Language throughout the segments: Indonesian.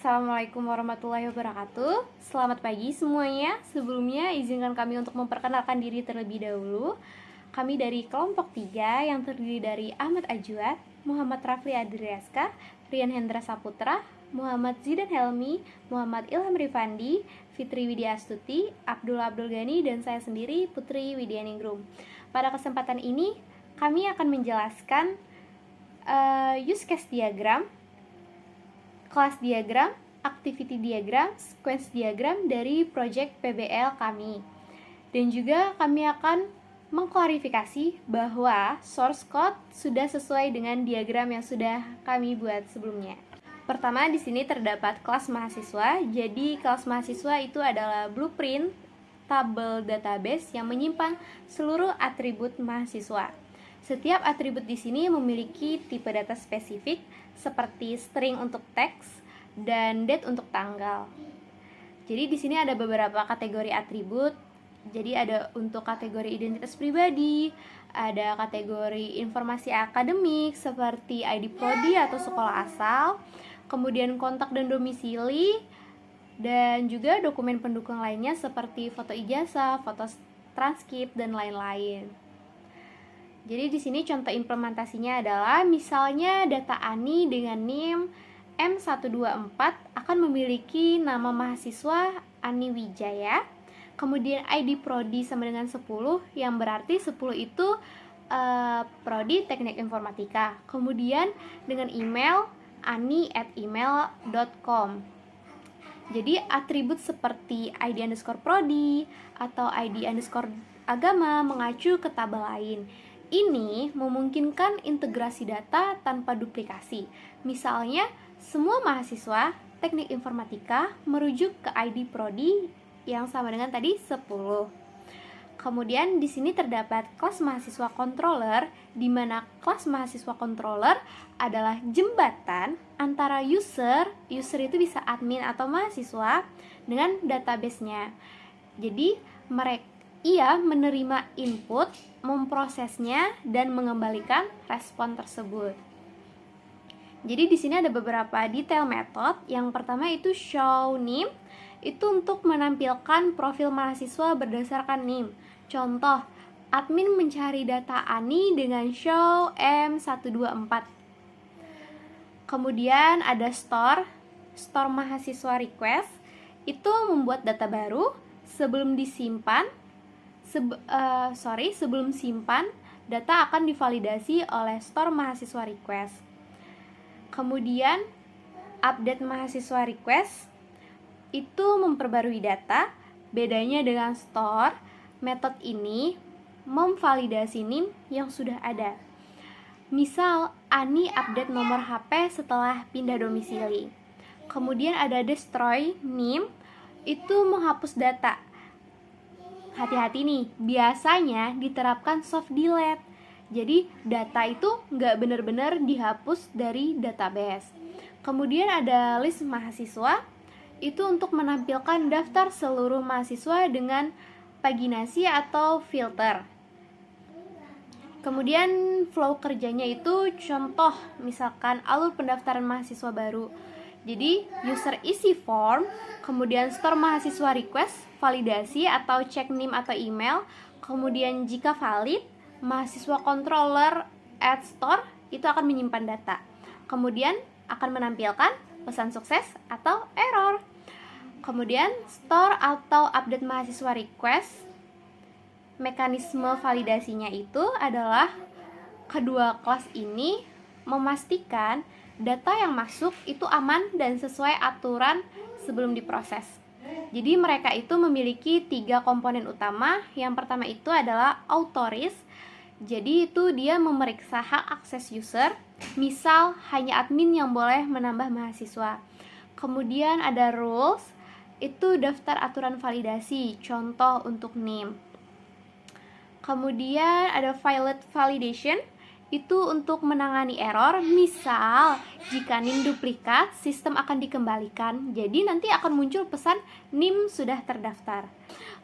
Assalamualaikum warahmatullahi wabarakatuh. Selamat pagi semuanya. Sebelumnya izinkan kami untuk memperkenalkan diri terlebih dahulu. Kami dari kelompok 3 yang terdiri dari Ahmad Ajwad, Muhammad Rafli Adriaska, Rian Hendra Saputra, Muhammad Zidan Helmi, Muhammad Ilham Rifandi, Fitri Widya Astuti, Abdul Gani, dan saya sendiri Putri Widyaningrum. Pada kesempatan ini kami akan menjelaskan use case diagram, kelas diagram, activity diagram, sequence diagram dari project PBL kami. Dan juga kami akan mengklarifikasi bahwa source code sudah sesuai dengan diagram yang sudah kami buat sebelumnya. Pertama, di sini terdapat kelas mahasiswa. Jadi, kelas mahasiswa itu adalah blueprint tabel database yang menyimpan seluruh atribut mahasiswa. Setiap atribut di sini memiliki tipe data spesifik seperti string untuk teks dan date untuk tanggal. Jadi di sini ada beberapa kategori atribut. Jadi ada untuk kategori identitas pribadi, ada kategori informasi akademik seperti ID prodi atau sekolah asal, kemudian kontak dan domisili, dan juga dokumen pendukung lainnya seperti foto ijazah, foto transkrip, dan lain-lain. Jadi di sini contoh implementasinya adalah misalnya data ANI dengan NIM M124 akan memiliki nama mahasiswa Ani Wijaya, kemudian ID prodi sama dengan 10 yang berarti 10 itu prodi teknik informatika. Kemudian dengan email ani@email.com. Jadi atribut seperti ID_prodi atau ID_agama mengacu ke tabel lain. Ini memungkinkan integrasi data tanpa duplikasi. Misalnya, semua mahasiswa teknik informatika merujuk ke ID prodi yang sama dengan tadi 10. Kemudian di sini terdapat kelas mahasiswa controller, di mana kelas mahasiswa controller adalah jembatan antara user itu bisa admin atau mahasiswa, dengan database-nya. Jadi ia menerima input, memprosesnya, dan mengembalikan respon tersebut. Jadi di sini ada beberapa detail method. Yang pertama itu show name, itu untuk menampilkan profil mahasiswa berdasarkan name. Contoh, admin mencari data ANI dengan show M124. Kemudian ada store mahasiswa request, itu membuat data baru sebelum simpan, data akan divalidasi oleh store mahasiswa request. Kemudian update mahasiswa request itu memperbarui data. Bedanya dengan store, metode ini memvalidasi NIM yang sudah ada. Misal, Ani update nomor HP setelah pindah domisili. Kemudian ada destroy NIM, itu menghapus data. Hati-hati nih, biasanya diterapkan soft delete. Jadi data itu nggak benar-benar dihapus dari database. Kemudian ada list mahasiswa, itu untuk menampilkan daftar seluruh mahasiswa dengan paginasi atau filter. Kemudian flow kerjanya itu contoh, misalkan alur pendaftaran mahasiswa baru. Jadi user isi form, kemudian store mahasiswa request, validasi atau cek NIM atau email, kemudian jika valid, mahasiswa controller add store itu akan menyimpan data. Kemudian akan menampilkan pesan sukses atau error. Kemudian store atau update mahasiswa request, mekanisme validasinya itu adalah kedua kelas ini memastikan data yang masuk itu aman dan sesuai aturan sebelum diproses. Jadi mereka itu memiliki 3 komponen utama. Yang pertama itu adalah autoris. Jadi itu dia memeriksa hak akses user. Misal hanya admin yang boleh menambah mahasiswa. Kemudian ada rules, itu daftar aturan validasi, contoh untuk NIM. Kemudian ada valid validation, itu untuk menangani error. Misal jika NIM duplikat, sistem akan dikembalikan. Jadi nanti akan muncul pesan NIM sudah terdaftar.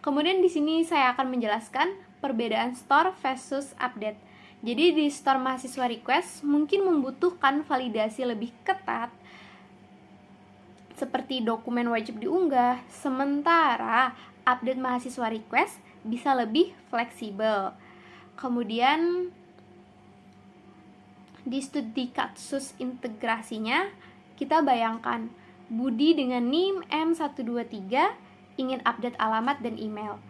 Kemudian di sini saya akan menjelaskan perbedaan store versus update. Jadi di store mahasiswa request mungkin membutuhkan validasi lebih ketat seperti dokumen wajib diunggah, sementara update mahasiswa request bisa lebih fleksibel. Kemudian di studi kasus integrasinya, kita bayangkan Budi dengan NIM M123 ingin update alamat dan email.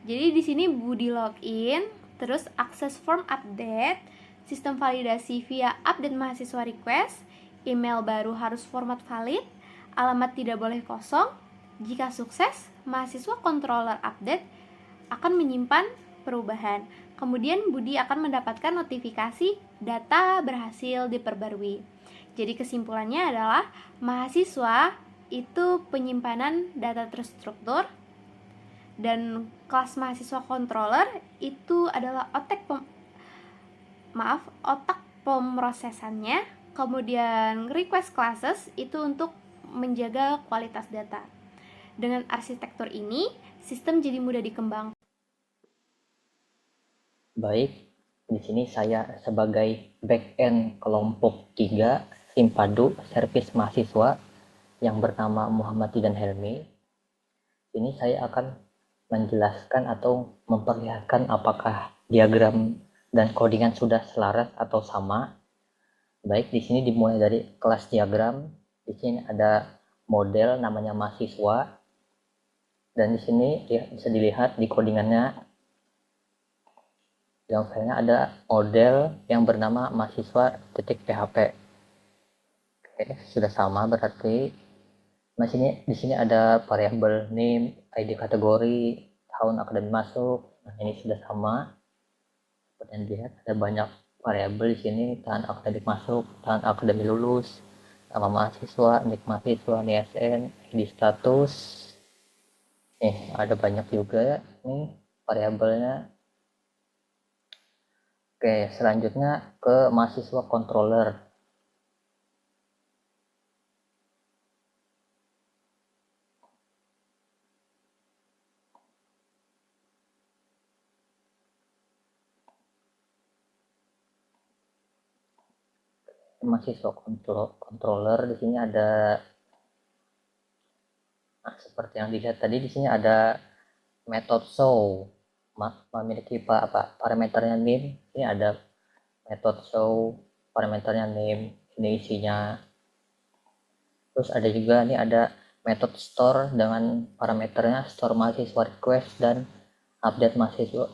Jadi di sini Budi login, terus akses form update, sistem validasi via update mahasiswa request, email baru harus format valid, alamat tidak boleh kosong. Jika sukses, mahasiswa controller update akan menyimpan perubahan. Kemudian Budi akan mendapatkan notifikasi data berhasil diperbarui. Jadi kesimpulannya adalah mahasiswa itu penyimpanan data terstruktur, dan kelas mahasiswa controller itu adalah otak pemrosesannya. Kemudian request classes itu untuk menjaga kualitas data. Dengan arsitektur ini, sistem jadi mudah dikembangkan. Baik, di sini saya sebagai back-end kelompok 3 Simpadu Servis Mahasiswa yang bernama Muhammad Tidan Helmi. Ini saya akan menjelaskan atau memperlihatkan apakah diagram dan codingan sudah selaras atau sama. Baik, di sini dimulai dari kelas diagram. Di sini ada model namanya mahasiswa, dan di sini ya, bisa dilihat di codingannya yang filenya ada model yang bernama mahasiswa.php. Oke, sudah sama berarti. Nah, di sini ada variabel name, ID kategori, tahun akademi masuk. Nah, ini sudah sama. Seperti yang dilihat ada banyak variabel di sini, tahun akademik masuk, tahun akademi lulus, nama mahasiswa, nik mahasiswa, NISN, ID status. Ada banyak juga nih variabelnya. Oke, selanjutnya ke mahasiswa controller. Mahasiswa controller di sini ada seperti yang dilihat tadi. Di sini ada method show, memiliki parameternya name. Ini ada method show, parameternya name, ini isinya. Terus ada juga ini ada method store dengan parameternya store mahasiswa request dan update mahasiswa.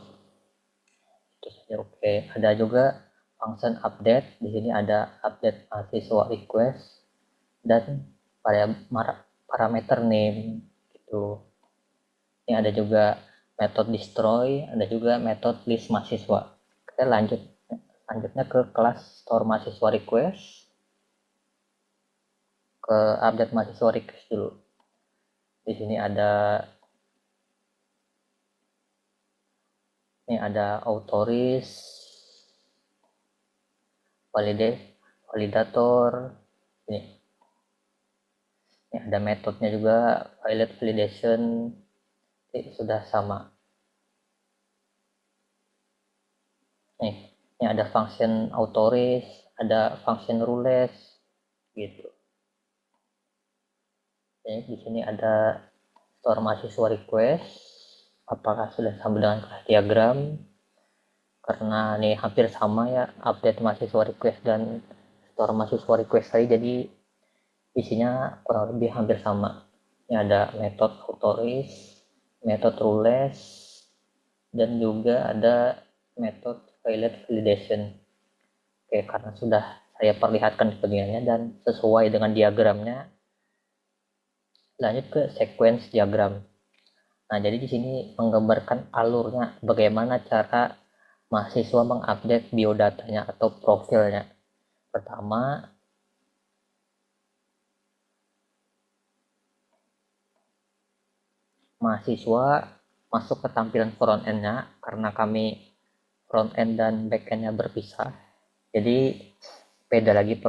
Itu saja. Oke, ada juga function update. Di sini ada update mahasiswa request dan parameter name gitu. Ini ada juga method destroy, ada juga method list mahasiswa. Kita lanjutnya ke kelas store mahasiswa request, ke update mahasiswa request dulu. Di sini ada autoris, validator. Ini ada metodenya juga, validation. Sudah sama. Ini ada function autoris, ada function rules gitu. Di sini ada store mahasiswa request. Apakah sudah sama dengan kelas diagram? Karena ini hampir sama ya, update mahasiswa request dan store mahasiswa request tadi, jadi isinya kurang lebih hampir sama. Ini ada method autoris, method rules, dan juga ada method validation. Oke, karena sudah saya perlihatkan kepentingannya dan sesuai dengan diagramnya, lanjut ke sequence diagram. Nah, jadi di sini menggambarkan alurnya, bagaimana cara mahasiswa mengupdate biodatanya atau profilnya. Pertama, mahasiswa masuk ke tampilan front-end-nya, karena kami front-end dan back-end-nya berpisah. Jadi beda lagi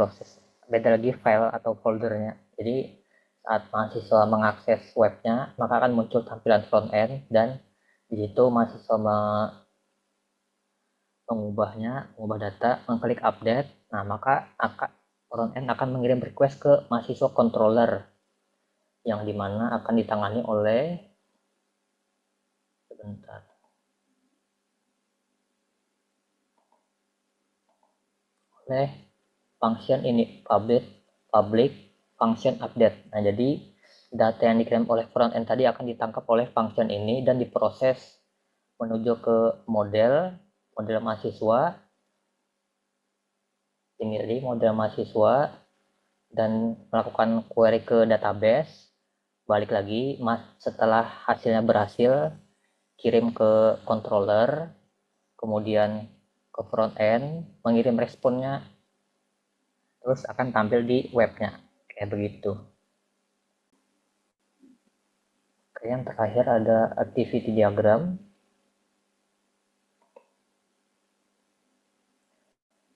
file atau foldernya. Jadi saat mahasiswa mengakses webnya, maka akan muncul tampilan front-end, dan di situ mahasiswa mengubah data, mengklik update. Nah, maka front-end akan mengirim request ke mahasiswa controller. yang dimana akan ditangani oleh sebentar oleh function ini public function update. Nah, jadi data yang dikirim oleh front end tadi akan ditangkap oleh function ini dan diproses menuju ke model mahasiswa. Ini tadi model mahasiswa dan melakukan query ke database. Balik lagi, setelah hasilnya berhasil, kirim ke controller, kemudian ke front end, mengirim responnya, terus akan tampil di webnya. Kayak begitu. Oke, yang terakhir ada activity diagram.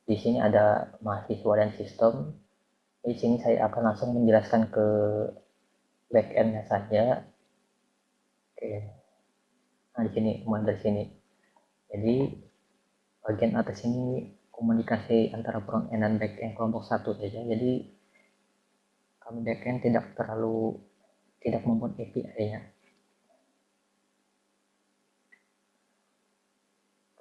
Di sini ada mahasiswa dan sistem. Di sini saya akan langsung menjelaskan ke backend-nya saja. Oke. Nah, di sini mulai dari sini. Jadi bagian atas ini komunikasi antara front end dan back end kelompok satu saja. Jadi kami back end tidak membuat API-nya.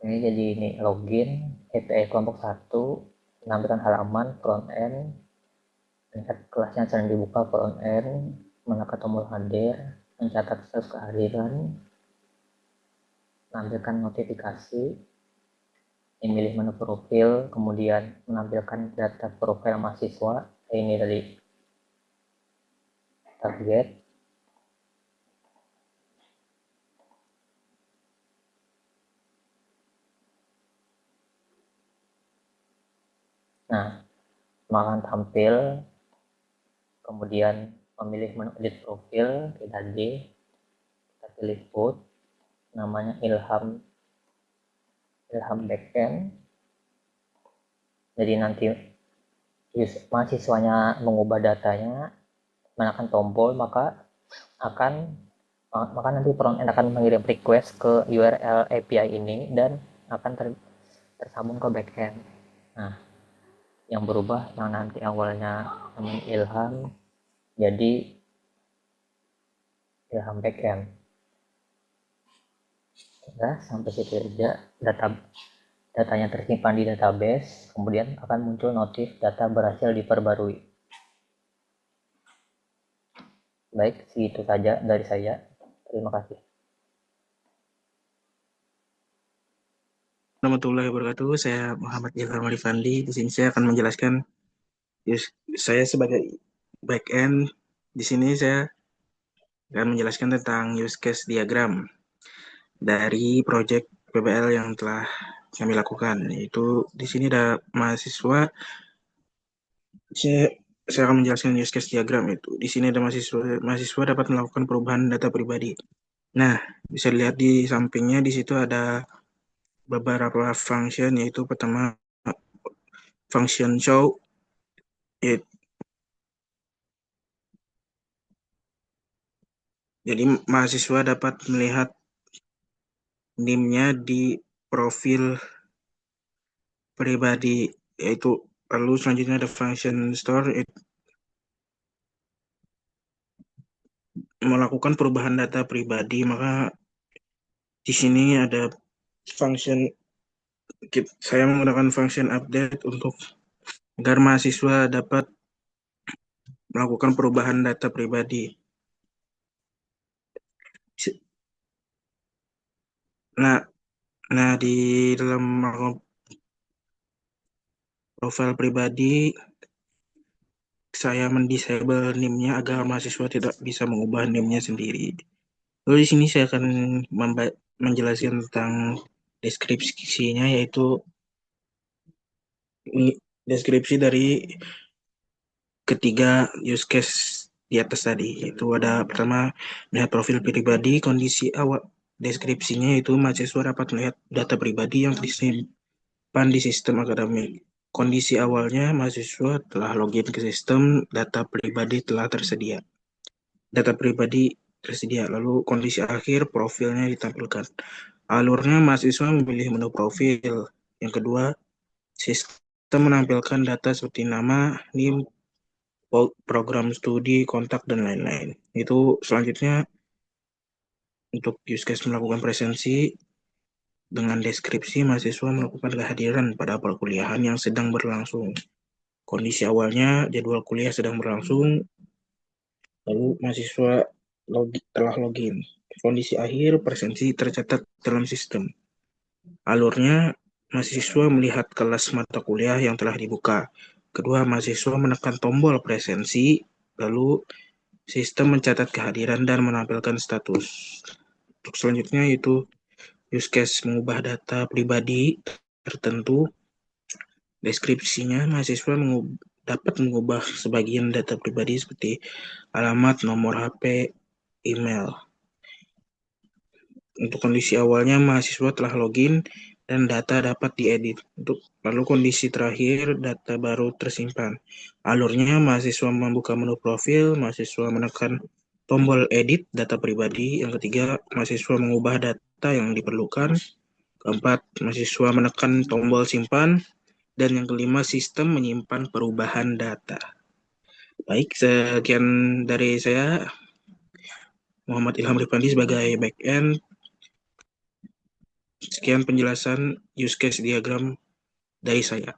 Oke, jadi ini login API kelompok satu, menampilkan halaman front end, mencatat kelas yang sedang dibuka front end, menekan tombol hadir, mencatat status kehadiran, menampilkan notifikasi, memilih menu profil, kemudian menampilkan data profil mahasiswa. Ini tadi target. Nah, akan tampil, kemudian memilih menu edit profil, kita pilih put, namanya Ilham Backend. Jadi nanti mahasiswanya mengubah datanya, menekan tombol, maka nanti front end akan mengirim request ke URL API ini dan akan tersambung ke backend. Nah, yang berubah yang nanti awalnya namanya Ilham jadi Ilham Backend. Nah, sampai situ aja datanya tersimpan di database, kemudian akan muncul notif data berhasil diperbarui. Baik, segitu saja dari saya. Terima kasih. Warahmatullahi wabarakatuh. Saya Muhammad Ilham Arifandi. Di sini saya akan menjelaskan saya sebagai back-end. Di sini saya akan menjelaskan tentang use case diagram dari project PBL yang telah kami lakukan. Yaitu di sini ada mahasiswa. Saya akan menjelaskan use case diagram itu. Di sini ada mahasiswa dapat melakukan perubahan data pribadi. Nah, bisa dilihat di sampingnya di situ ada beberapa function, yaitu pertama function show, jadi mahasiswa dapat melihat NIM-nya di profil pribadi, yaitu lalu selanjutnya ada function store, melakukan perubahan data pribadi. Maka di sini ada function, saya menggunakan function update untuk agar mahasiswa dapat melakukan perubahan data pribadi. Nah, di dalam profil pribadi saya mendisable NIM-nya agar mahasiswa tidak bisa mengubah NIM-nya sendiri. Lalu di sini saya akan menjelaskan tentang deskripsinya, yaitu deskripsi dari ketiga use case di atas tadi. Itu ada pertama, melihat profil pribadi. Kondisi awal deskripsinya itu mahasiswa dapat melihat data pribadi yang disimpan di sistem akademik. Kondisi awalnya mahasiswa telah login ke sistem, data pribadi telah tersedia. Data pribadi tersedia. Lalu kondisi akhir, profilnya ditampilkan. Alurnya mahasiswa memilih menu profil. Yang kedua, sistem menampilkan data seperti nama, NIM, program studi, kontak, dan lain-lain. Itu selanjutnya untuk use case melakukan presensi dengan deskripsi mahasiswa melakukan kehadiran pada perkuliahan yang sedang berlangsung. Kondisi awalnya jadwal kuliah sedang berlangsung, lalu mahasiswa telah login. Kondisi akhir presensi tercatat dalam sistem. Alurnya, mahasiswa melihat kelas mata kuliah yang telah dibuka. Kedua, mahasiswa menekan tombol presensi, lalu sistem mencatat kehadiran dan menampilkan status. Untuk selanjutnya itu use case mengubah data pribadi tertentu. Deskripsinya, mahasiswa dapat mengubah sebagian data pribadi seperti alamat, nomor HP, email. Untuk kondisi awalnya, mahasiswa telah login dan data dapat diedit. Lalu kondisi terakhir, data baru tersimpan. Alurnya, mahasiswa membuka menu profil, mahasiswa menekan tombol edit data pribadi. Yang ketiga, mahasiswa mengubah data yang diperlukan. Keempat, mahasiswa menekan tombol simpan. Dan yang kelima, sistem menyimpan perubahan data. Baik, sekian dari saya, Muhammad Ilham Rifandi sebagai back-end. Sekian penjelasan use case diagram dari saya.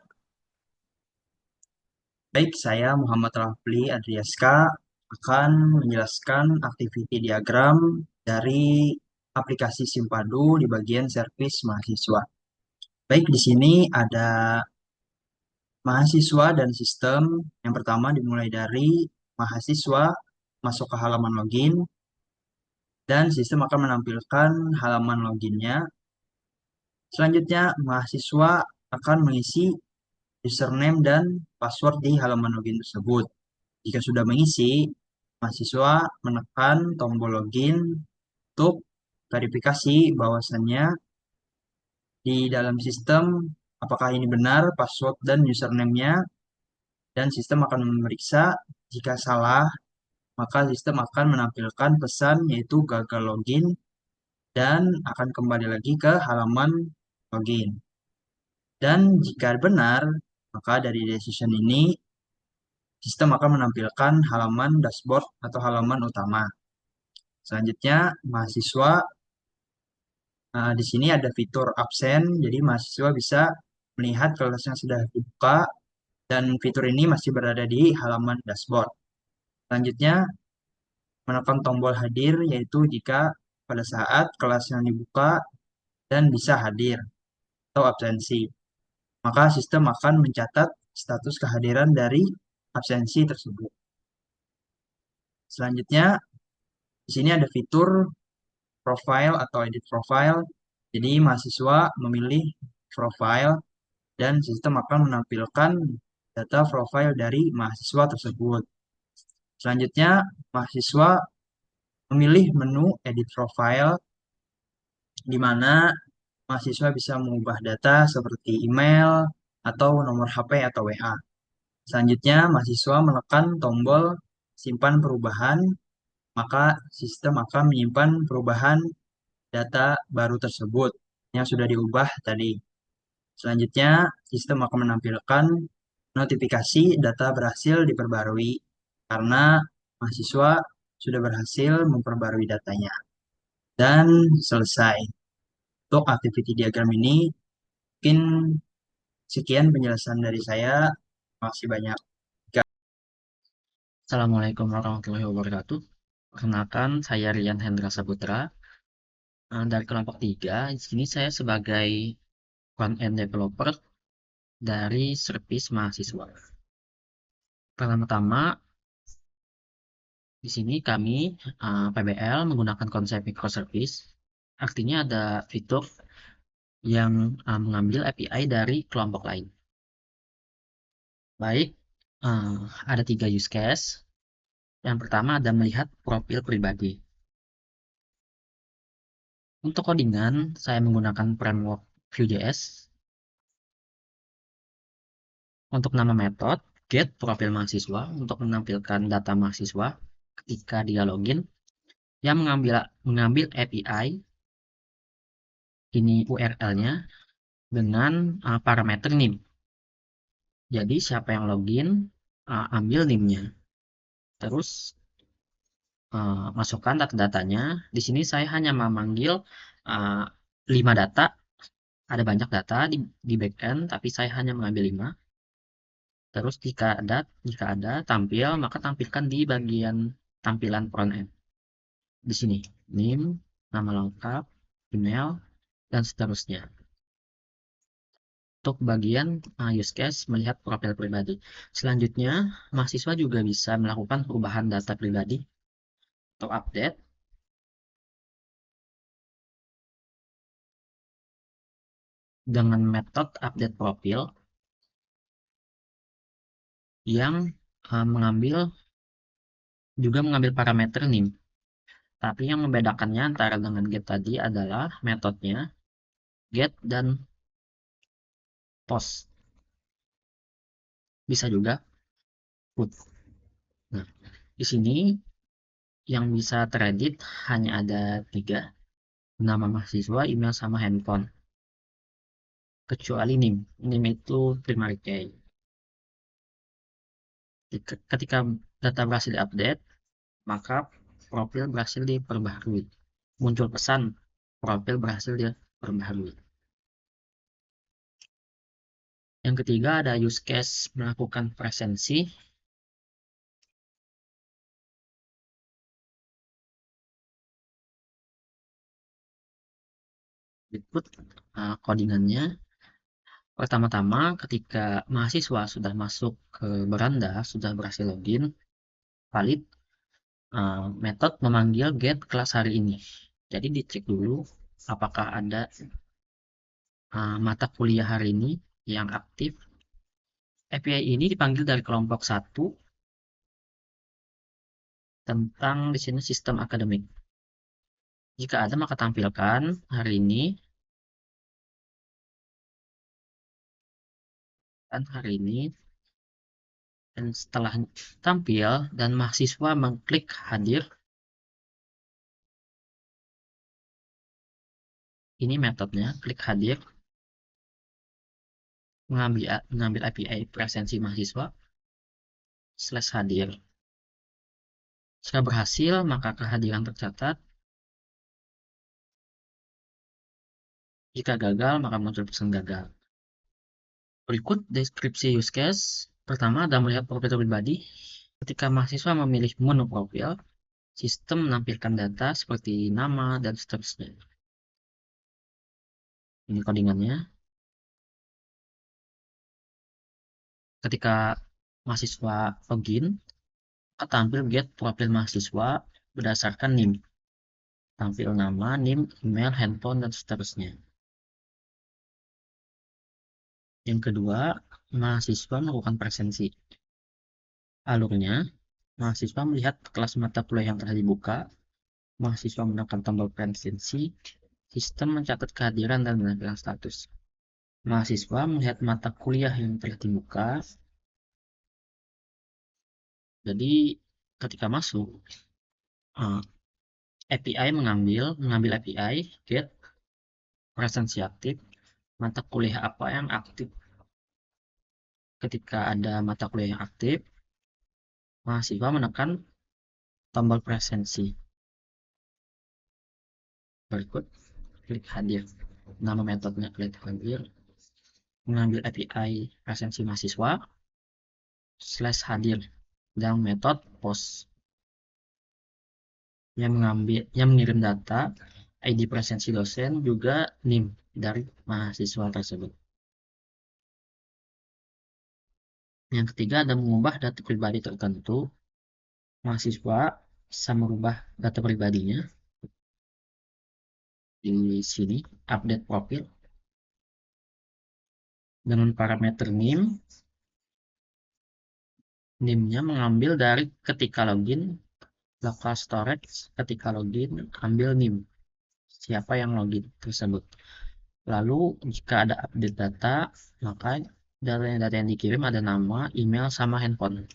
Baik, saya Muhammad Rafli Adriaska akan menjelaskan activity diagram dari aplikasi Simpadu di bagian servis mahasiswa. Baik, di sini ada mahasiswa dan sistem. Yang pertama dimulai dari mahasiswa masuk ke halaman login dan sistem akan menampilkan halaman loginnya. Selanjutnya, mahasiswa akan mengisi username dan password di halaman login tersebut. Jika sudah mengisi, mahasiswa menekan tombol login untuk verifikasi bahwasannya di dalam sistem apakah ini benar password dan username-nya, dan sistem akan memeriksa. Jika salah, maka sistem akan menampilkan pesan yaitu gagal login dan akan kembali lagi ke halaman login. Dan jika benar, maka dari decision ini sistem akan menampilkan halaman dashboard atau halaman utama. Selanjutnya, mahasiswa di sini ada fitur absen, jadi mahasiswa bisa melihat kelas yang sudah dibuka dan fitur ini masih berada di halaman dashboard. Selanjutnya, menekan tombol hadir yaitu jika pada saat kelas yang dibuka dan bisa hadir atau absensi. Maka sistem akan mencatat status kehadiran dari absensi tersebut. Selanjutnya, di sini ada fitur profile atau edit profile. Jadi mahasiswa memilih profile dan sistem akan menampilkan data profile dari mahasiswa tersebut. Selanjutnya, mahasiswa memilih menu edit profile di mana mahasiswa bisa mengubah data seperti email atau nomor HP atau WA. Selanjutnya, mahasiswa menekan tombol simpan perubahan, maka sistem akan menyimpan perubahan data baru tersebut yang sudah diubah tadi. Selanjutnya, sistem akan menampilkan notifikasi data berhasil diperbarui karena mahasiswa sudah berhasil memperbarui datanya. Dan selesai. Untuk activity diagram ini, mungkin sekian penjelasan dari saya. Terima kasih banyak. Assalamualaikum warahmatullahi wabarakatuh. Perkenalkan, saya Rian Hendra Saputra dari kelompok 3. Di sini saya sebagai front-end developer dari servis mahasiswa. Pertama-tama, di sini kami PBL menggunakan konsep microservice. Artinya ada fitur yang mengambil API dari kelompok lain. Baik, ada 3 use case. Yang pertama ada melihat profil pribadi. Untuk codingan, saya menggunakan framework Vue.js. Untuk nama metode, get profil mahasiswa untuk menampilkan data mahasiswa ketika dia login yang mengambil API, ini URL-nya, dengan parameter name. Jadi siapa yang login, ambil name-nya. Terus masukkan data-datanya. Di sini saya hanya memanggil 5 data. Ada banyak data di backend, tapi saya hanya mengambil 5. Terus jika ada tampil, maka tampilkan di bagian tampilan frontend. Di sini, name, nama lengkap, email, dan seterusnya. Untuk bagian use case melihat profil pribadi. Selanjutnya, mahasiswa juga bisa melakukan perubahan data pribadi atau update dengan metode update profil yang mengambil parameter name. Tapi yang membedakannya antara dengan get tadi adalah metodenya get dan post. Bisa juga put. Nah, di sini yang bisa teredit hanya ada 3, nama mahasiswa, email, sama handphone. Kecuali name. Name itu primary key. Ketika data berhasil diupdate, maka profil berhasil diperbaharui. Muncul pesan profil berhasil diperbaharui. Yang ketiga ada use case melakukan presensi. Berikut codingannya. Pertama-tama ketika mahasiswa sudah masuk ke beranda, sudah berhasil login, valid, metode memanggil get kelas hari ini. Jadi dicek dulu apakah ada mata kuliah hari ini yang aktif. API ini dipanggil dari kelompok 1 tentang di sini sistem akademik. Jika ada maka tampilkan hari ini dan hari ini. Dan setelah tampil dan mahasiswa mengklik hadir, ini metodenya, klik hadir, mengambil API presensi mahasiswa, /hadir. Jika berhasil, maka kehadiran tercatat. Jika gagal, maka muncul pesan gagal. Berikut deskripsi use case. Pertama, ada melihat profil pribadi. Ketika mahasiswa memilih menu profil, sistem menampilkan data seperti nama dan seterusnya. Ini codingannya. Ketika mahasiswa login, tampil get profil mahasiswa berdasarkan NIM. Tampil nama, NIM, email, handphone, dan seterusnya. Yang kedua, mahasiswa melakukan presensi. Alurnya, mahasiswa melihat kelas mata kuliah yang telah dibuka, mahasiswa menekan tombol presensi, sistem mencatat kehadiran dan menampilkan status. Mahasiswa melihat mata kuliah yang telah dibuka. Jadi, ketika masuk, API mengambil API get presensi aktif, mata kuliah apa yang aktif. Ketika ada mata kuliah yang aktif, mahasiswa menekan tombol presensi. Berikut, klik hadir. Nama metodenya klik hadir. Mengambil API presensi mahasiswa, /hadir. Dan metode post. Yang mengirim data, ID presensi dosen, juga NIM dari mahasiswa tersebut. Yang ketiga ada mengubah data pribadi tertentu. Mahasiswa bisa merubah data pribadinya. Di sini, update profil. Dengan parameter NIM. NIM-nya mengambil dari ketika login, local storage, ketika login, ambil NIM. Siapa yang login tersebut. Lalu, jika ada update data, maka data yang dikirim ada nama, email, sama handphone.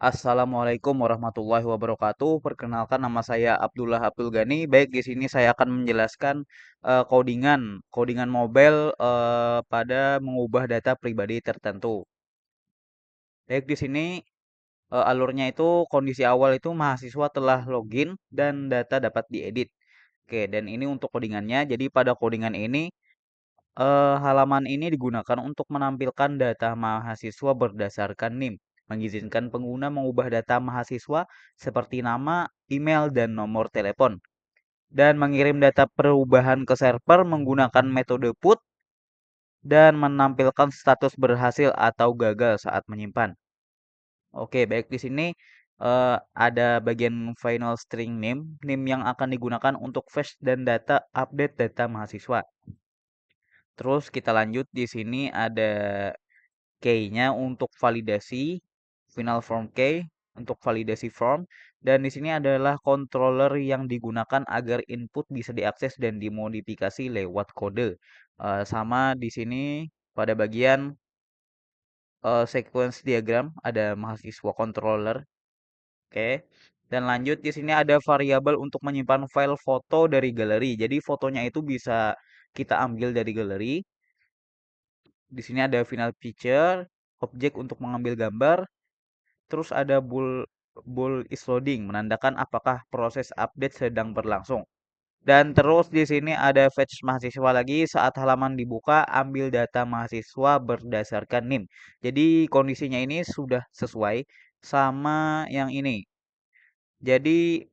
Assalamualaikum warahmatullahi wabarakatuh. Perkenalkan, nama saya Abdullah Abdul Ghani. Baik, di sini saya akan menjelaskan codingan mobile pada mengubah data pribadi tertentu. Baik di sini alurnya itu kondisi awal itu mahasiswa telah login dan data dapat diedit. Oke, dan ini untuk codingannya. Jadi pada codingan ini halaman ini digunakan untuk menampilkan data mahasiswa berdasarkan NIM, mengizinkan pengguna mengubah data mahasiswa seperti nama, email, dan nomor telepon, dan mengirim data perubahan ke server menggunakan metode put dan menampilkan status berhasil atau gagal saat menyimpan. Oke, baik di sini ada bagian final string name, name yang akan digunakan untuk fetch dan data update data mahasiswa. Terus kita lanjut di sini ada key-nya untuk validasi, final form key untuk validasi form, dan di sini adalah controller yang digunakan agar input bisa diakses dan dimodifikasi lewat kode. Sama di sini pada bagian sequence diagram ada mahasiswa controller. Oke. Dan lanjut di sini ada variabel untuk menyimpan file foto dari galeri. Jadi fotonya itu bisa kita ambil dari galeri. Di sini ada final picture, objek untuk mengambil gambar, terus ada bool is loading menandakan apakah proses update sedang berlangsung. Dan terus di sini ada fetch mahasiswa lagi saat halaman dibuka ambil data mahasiswa berdasarkan NIM. Jadi kondisinya ini sudah sesuai sama yang ini. Jadi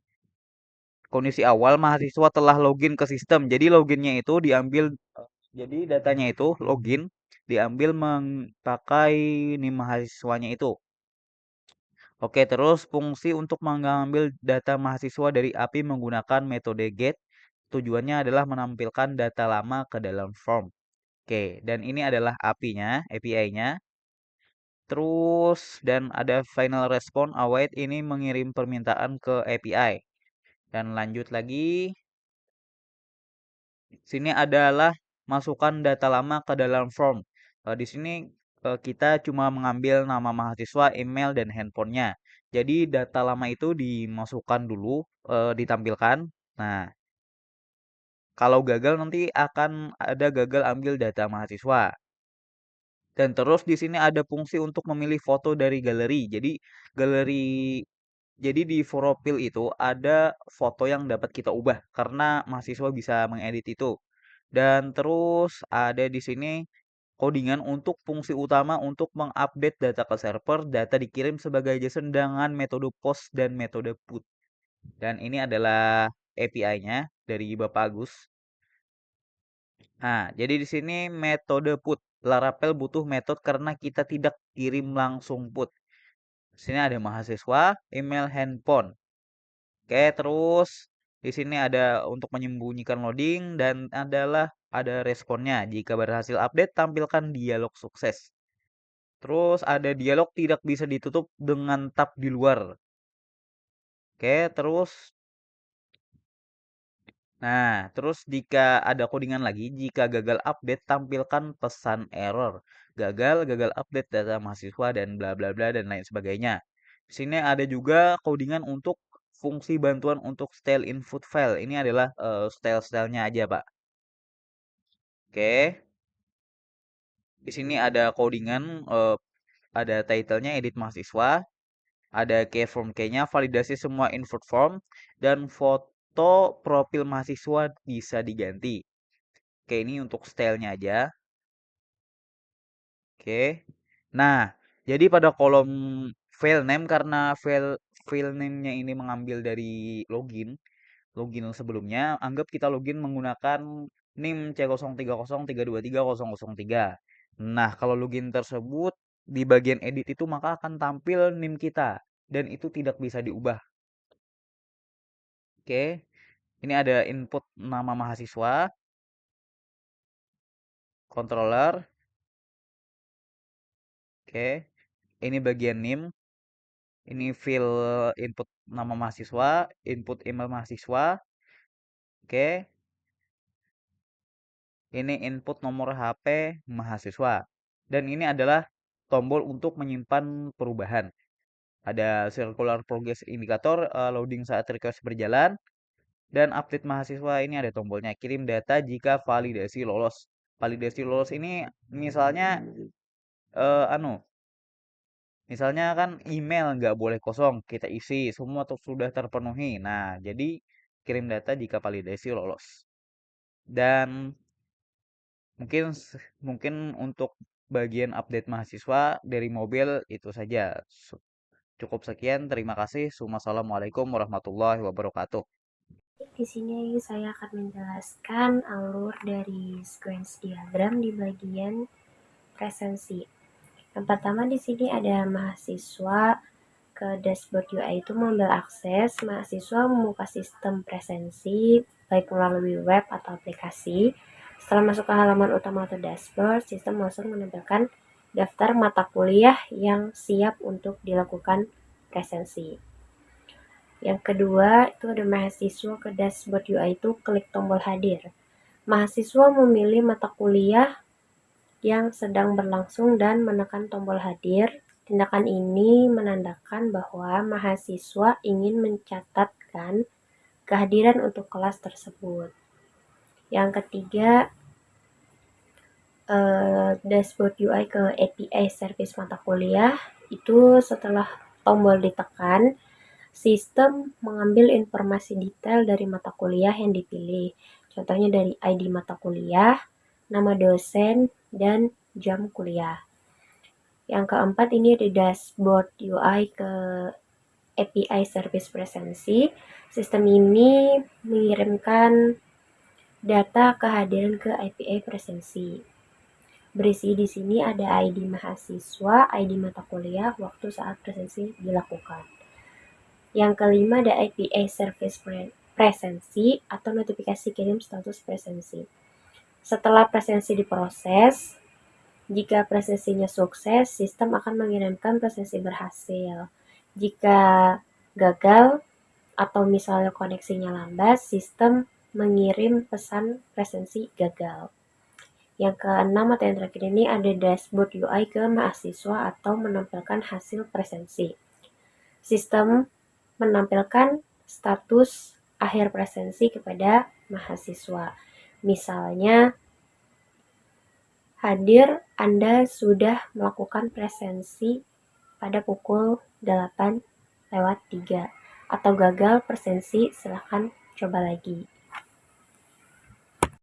kondisi awal mahasiswa telah login ke sistem. Jadi loginnya itu diambil jadi datanya itu login diambil pakai NIM mahasiswanya itu. Oke, terus fungsi untuk mengambil data mahasiswa dari API menggunakan metode get. Tujuannya adalah menampilkan data lama ke dalam form. Oke, dan ini adalah API-nya, API-nya. Terus dan ada final response await ini mengirim permintaan ke API. Dan lanjut lagi, sini adalah masukkan data lama ke dalam form. Di sini kita cuma mengambil nama mahasiswa, email, dan handphonenya. Jadi data lama itu dimasukkan dulu, ditampilkan. Nah, kalau gagal nanti akan ada gagal ambil data mahasiswa. Dan terus di sini ada fungsi untuk memilih foto dari galeri. Galeri jadi di profil itu ada foto yang dapat kita ubah karena mahasiswa bisa mengedit itu. Dan terus ada di sini codingan untuk fungsi utama untuk mengupdate data ke server, data dikirim sebagai JSON dengan metode post dan metode put. Dan ini adalah API-nya dari Bapak Agus. Nah, jadi di sini metode put. Laravel butuh metode karena kita tidak kirim langsung put. Di sini ada mahasiswa, email, handphone. Oke, terus di sini ada untuk menyembunyikan loading dan ada responnya. Jika berhasil update, tampilkan dialog sukses. Terus ada dialog tidak bisa ditutup dengan tab di luar. Oke, terus jika ada codingan lagi, jika gagal update, tampilkan pesan error. Gagal update data mahasiswa dan bla bla bla dan lain sebagainya. Di sini ada juga codingan untuk fungsi bantuan untuk style input file. Ini adalah style-stylenya aja, Pak. Oke. Di sini ada codingan, ada title-nya edit mahasiswa, ada key form key-nya, validasi semua input form, dan foto profil mahasiswa bisa diganti. Oke, ini untuk stylenya aja. Oke. Nah, jadi pada kolom file name karena file name-nya ini mengambil dari login sebelumnya, anggap kita login menggunakan NIM C0303233003. Nah, kalau login tersebut di bagian edit itu maka akan tampil NIM kita dan itu tidak bisa diubah. Oke. Ini ada input nama mahasiswa, controller. Oke. Ini bagian NIM. Ini field input nama mahasiswa, input email mahasiswa. Oke. Ini input nomor HP mahasiswa. Dan ini adalah tombol untuk menyimpan perubahan. Ada circular progress indicator, loading saat request berjalan, dan update mahasiswa ini ada tombolnya. Kirim data jika validasi lolos. Validasi lolos ini misalnya, Misalnya kan email nggak boleh kosong, kita isi semua sudah terpenuhi. Nah, jadi kirim data jika validasi lolos. Dan mungkin mungkin untuk bagian update mahasiswa dari mobil itu saja. Cukup sekian, terima kasih. Wassalamualaikum warahmatullahi wabarakatuh. Di sini saya akan menjelaskan alur dari sequence diagram di bagian presensi. Yang pertama di sini ada mahasiswa ke dashboard UI itu mengambil akses. Mahasiswa membuka sistem presensi baik melalui web atau aplikasi. Setelah masuk ke halaman utama atau dashboard, sistem langsung menampilkan daftar mata kuliah yang siap untuk dilakukan presensi. Yang kedua, itu ada mahasiswa ke dashboard UI itu klik tombol hadir. Mahasiswa memilih mata kuliah yang sedang berlangsung dan menekan tombol hadir. Tindakan ini menandakan bahwa mahasiswa ingin mencatatkan kehadiran untuk kelas tersebut. Yang ketiga, dashboard UI ke API service mata kuliah. Itu setelah tombol ditekan, sistem mengambil informasi detail dari mata kuliah yang dipilih. Contohnya dari ID mata kuliah, nama dosen, dan jam kuliah. Yang keempat ini ada dashboard UI ke API service presensi. Sistem ini mengirimkan data kehadiran ke API presensi. Berisi di sini ada ID mahasiswa, ID mata kuliah, waktu saat presensi dilakukan. Yang kelima ada API service presensi atau notifikasi kirim status presensi. Setelah presensi diproses, jika presensinya sukses, sistem akan mengirimkan presensi berhasil. Jika gagal atau misalnya koneksinya lambat, sistem mengirim pesan presensi gagal. Yang keenam atau yang terakhir ini ada dashboard UI ke mahasiswa atau menampilkan hasil presensi. Sistem menampilkan status akhir presensi kepada mahasiswa. Misalnya, hadir Anda sudah melakukan presensi pada pukul 8:03 atau gagal presensi, silakan coba lagi.